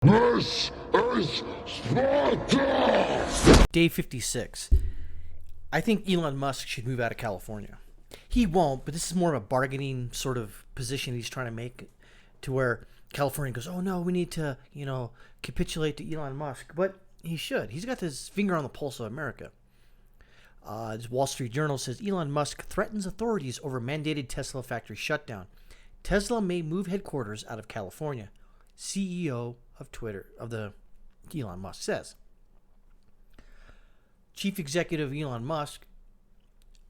This is Sparta! Day 56. I think Elon Musk should move out of California. He won't, but this is more of a bargaining sort of position he's trying to make, to where California goes, oh no, we need to, capitulate to Elon Musk. But he should. He's got his finger on the pulse of America. This Wall Street Journal says Elon Musk threatens authorities over mandated Tesla factory shutdown. Tesla may move headquarters out of California. CEO of Twitter, Elon Musk says. Chief Executive Elon Musk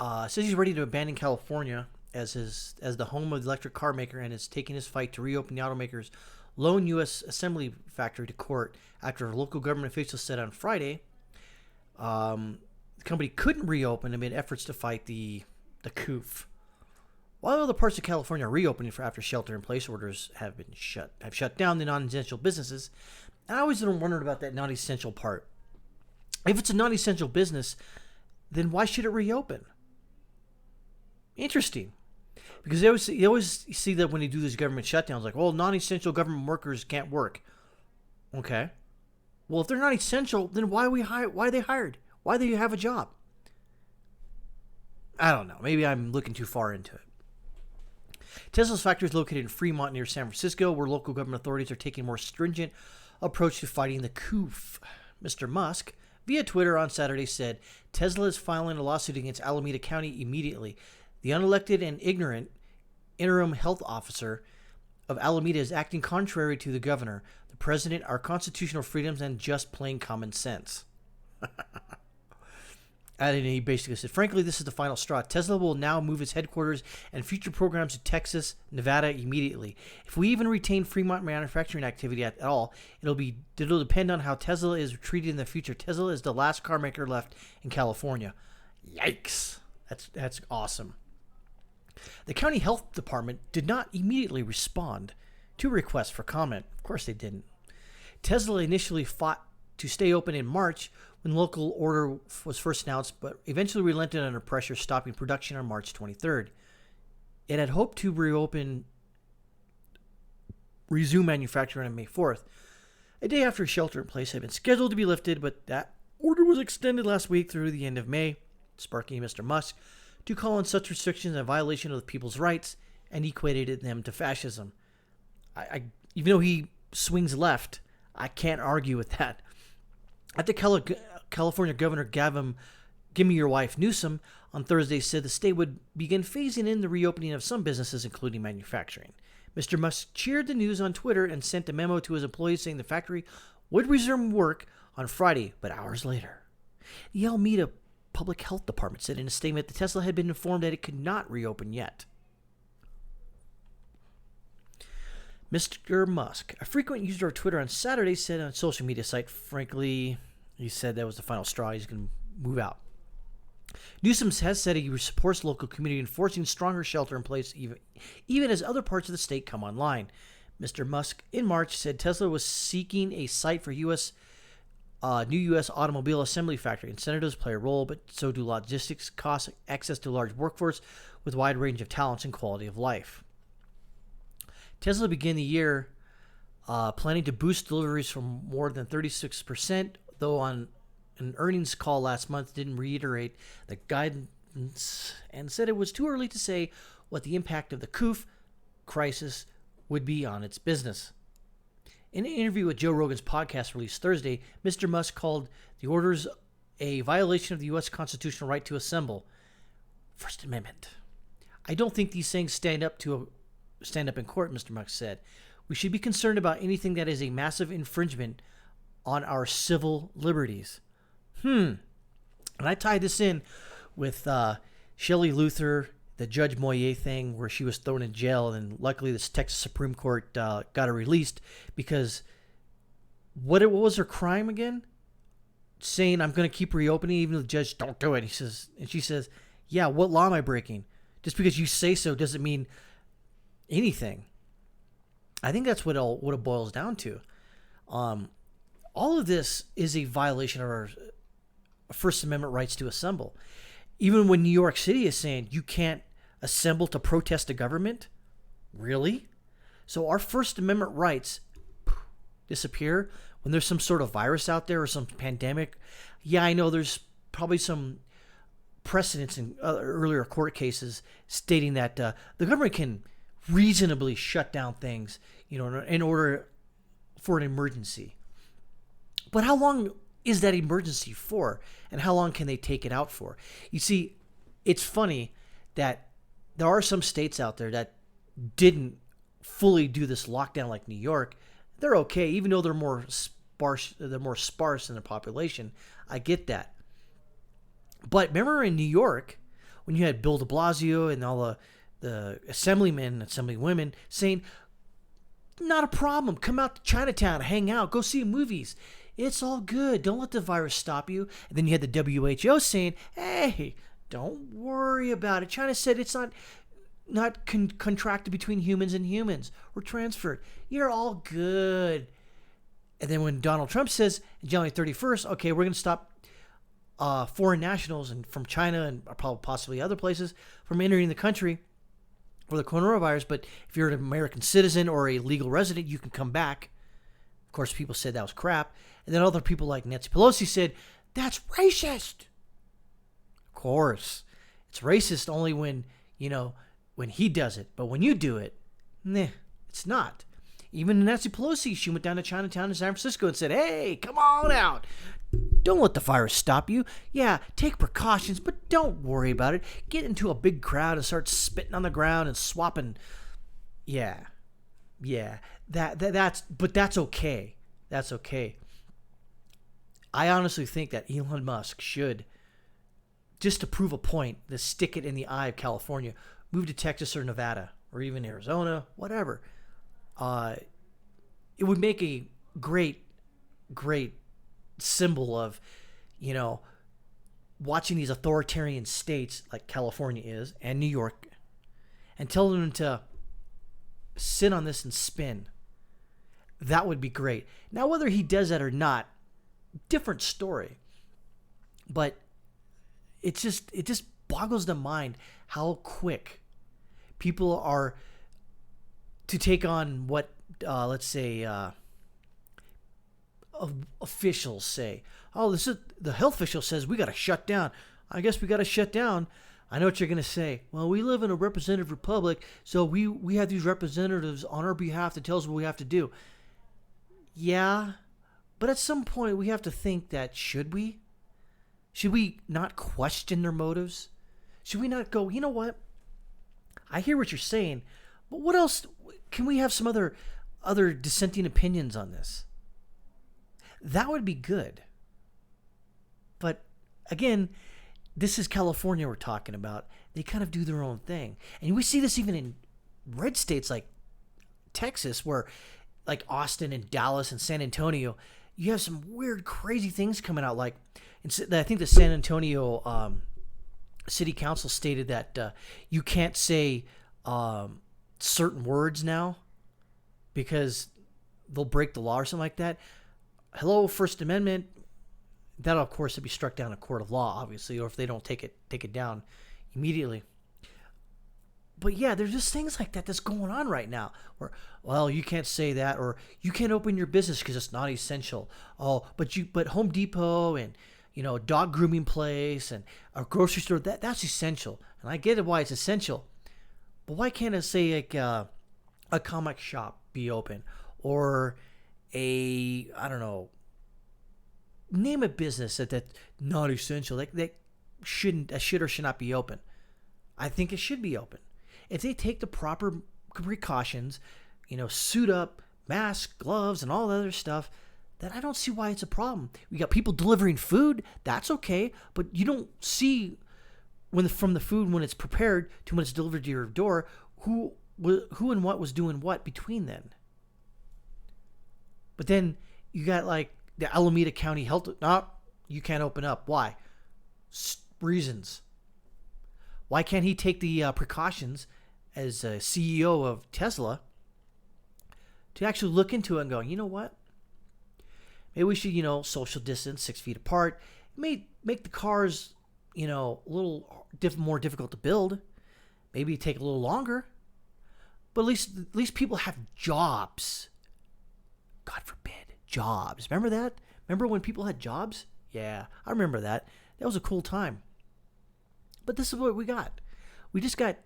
says he's ready to abandon California as the home of the electric car maker, and is taking his fight to reopen the automaker's lone U.S. assembly factory to court after local government officials said on Friday the company couldn't reopen amid efforts to fight the coup. While other parts of California are reopening after shelter-in-place orders have shut down the non-essential businesses, and I always wondered about that non-essential part. If it's a non-essential business, then why should it reopen? Interesting. Because you always see that when they do these government shutdowns, like, well, non-essential government workers can't work. Okay. Well, if they're not essential, then why are they hired? Why do you have a job? I don't know. Maybe I'm looking too far into it. Tesla's factory is located in Fremont near San Francisco, where local government authorities are taking a more stringent approach to fighting the coup. Mr. Musk, via Twitter on Saturday, said Tesla is filing a lawsuit against Alameda County immediately. The unelected and ignorant interim health officer of Alameda is acting contrary to the governor, the president, our constitutional freedoms, and just plain common sense. And he basically said, frankly, this is the final straw. Tesla will now move its headquarters and future programs to Texas, Nevada immediately. If we even retain Fremont manufacturing activity at all, it'll depend on how Tesla is treated in the future. Tesla is the last car maker left in California. Yikes. That's awesome. The county health department did not immediately respond to requests for comment. Of course they didn't. Tesla initially fought to stay open in March when local order was first announced, but eventually relented under pressure, stopping production on March 23rd. It had hoped to resume manufacturing on May 4th, a day after shelter-in-place had been scheduled to be lifted, but that order was extended last week through the end of May, sparking Mr. Musk to call on such restrictions a violation of the people's rights and equated them to fascism. Even though he swings left, I can't argue with that. At the California Governor Gavin Gimme Your Wife Newsom on Thursday said the state would begin phasing in the reopening of some businesses, including manufacturing. Mr. Musk cheered the news on Twitter and sent a memo to his employees saying the factory would resume work on Friday, but hours later. The Alameda Public Health Department said in a statement that Tesla had been informed that it could not reopen yet. Mr. Musk, a frequent user of Twitter on Saturday, said on a social media site, frankly, he said that was the final straw. He's going to move out. Newsom has said he supports local community enforcing stronger shelter in place even as other parts of the state come online. Mr. Musk, in March, said Tesla was seeking a site for new U.S. automobile assembly factory. Incentives play a role, but so do logistics costs, access to a large workforce with a wide range of talents and quality of life. Tesla began the year planning to boost deliveries from more than 36%, though on an earnings call last month didn't reiterate the guidance and said it was too early to say what the impact of the coup crisis would be on its business. In an interview with Joe Rogan's podcast released Thursday, Mr. Musk called the orders a violation of the U.S. constitutional right to assemble. First Amendment. I don't think these things stand up in court, Mr. Musk said. We should be concerned about anything that is a massive infringement on our civil liberties. And I tied this in with Shelley Luther, the Judge Moyer thing, where she was thrown in jail, and luckily this Texas Supreme Court got her released because what was her crime again? Saying, I'm going to keep reopening even though the judge don't do it. She says, yeah, what law am I breaking? Just because you say so doesn't mean anything. I think that's what it boils down to. All of this is a violation of our First Amendment rights to assemble. Even when New York City is saying you can't assemble to protest the government, really? So our First Amendment rights disappear when there's some sort of virus out there or some pandemic. Yeah, I know there's probably some precedents in earlier court cases stating that the government can reasonably shut down things, in order for an emergency. But how long is that emergency for, and how long can they take it out for? You see, it's funny that there are some states out there that didn't fully do this lockdown like New York. They're okay, even though they're more sparse in their population. I get that. But remember in New York, when you had Bill de Blasio and all the assemblymen and assemblywomen saying, not a problem, come out to Chinatown, hang out, go see movies. It's all good. Don't let the virus stop you. And then you had the WHO saying, hey, don't worry about it. China said it's not contracted between humans and humans or transferred. You're all good. And then when Donald Trump says, January 31st, okay, we're going to stop foreign nationals and from China and probably possibly other places from entering the country for the coronavirus. But if you're an American citizen or a legal resident, you can come back. Of course, people said that was crap. And then other people like Nancy Pelosi said, that's racist. Of course, it's racist only when he does it. But when you do it, nah, it's not. Even Nancy Pelosi, she went down to Chinatown in San Francisco and said, hey, come on out. Don't let the virus stop you. Yeah, take precautions, but don't worry about it. Get into a big crowd and start spitting on the ground and swapping. Yeah. That's okay. That's okay. I honestly think that Elon Musk should, just to prove a point, to stick it in the eye of California, move to Texas or Nevada or even Arizona, whatever. It would make a great symbol of, watching these authoritarian states like California is and New York and telling them to sit on this and spin. That would be great. Now, whether he does that or not, different story. But it just boggles the mind how quick people are to take on what, let's say, officials say. Oh, this is the health official says we got to shut down. I guess we got to shut down. I know what you're going to say. Well, we live in a representative republic, so we have these representatives on our behalf that tell us what we have to do. Yeah, but at some point we have to think that should we? Should we not question their motives? Should we not go, you know what? I hear what you're saying, but what else? Can we have some other dissenting opinions on this? That would be good. But again, this is California we're talking about. They kind of do their own thing. And we see this even in red states like Texas, where like Austin and Dallas and San Antonio, you have some weird, crazy things coming out. Like, I think the San Antonio City Council stated that you can't say certain words now because they'll break the law or something like that. Hello, First Amendment. That'll, of course, be struck down in a court of law, obviously, or if they don't take it down immediately. But yeah, there's just things like that that's going on right now. Where, well, you can't say that, or you can't open your business because it's not essential. Oh, but Home Depot and dog grooming place and a grocery store, that's essential, and I get it why it's essential. But why can't I say like a comic shop be open, or I don't know, name a business that's not essential, like that should or should not be open? I think it should be open. If they take the proper precautions, suit up, mask, gloves, and all the other stuff, then I don't see why it's a problem. We got people delivering food, that's okay, but you don't see from the food when it's prepared to when it's delivered to your door, who and what was doing what between then. But then you got like the Alameda County Health. No, you can't open up. Why? Reasons. Why can't he take the precautions as a CEO of Tesla to actually look into it and go, you know what? Maybe we should, social distance, 6 feet apart. It may make the cars, a little more difficult to build. Maybe take a little longer. But at least people have jobs. God forbid, jobs. Remember that? Remember when people had jobs? Yeah, I remember that. That was a cool time. But this is what we got. We just got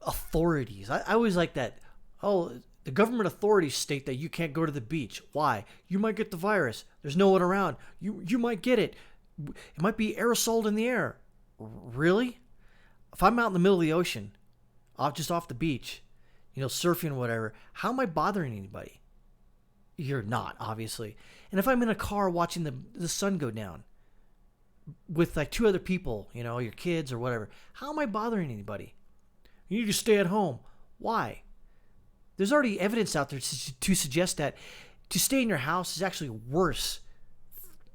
authorities. I always like that. Oh, the government authorities state that you can't go to the beach. Why? You might get the virus. There's no one around. You might get it. It might be aerosol in the air. Really? If I'm out in the middle of the ocean, just off the beach, surfing or whatever, how am I bothering anybody? You're not, obviously. And if I'm in a car watching the sun go down with like two other people, your kids or whatever, how am I bothering anybody? You need to stay at home. Why? There's already evidence out there to suggest that to stay in your house is actually worse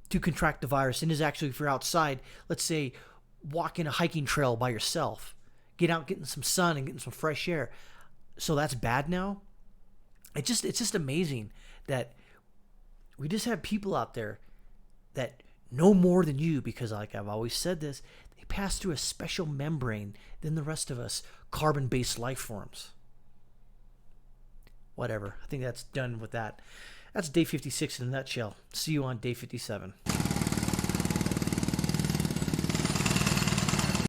to contract the virus than is actually if you're outside, let's say, walking a hiking trail by yourself. Get out, getting some sun and getting some fresh air. So that's bad now? It's just amazing that we just have people out there that know more than you because, like I've always said this, they pass through a special membrane than the rest of us carbon-based life forms. Whatever. I think that's done with that. That's day 56 in a nutshell. See you on day 57.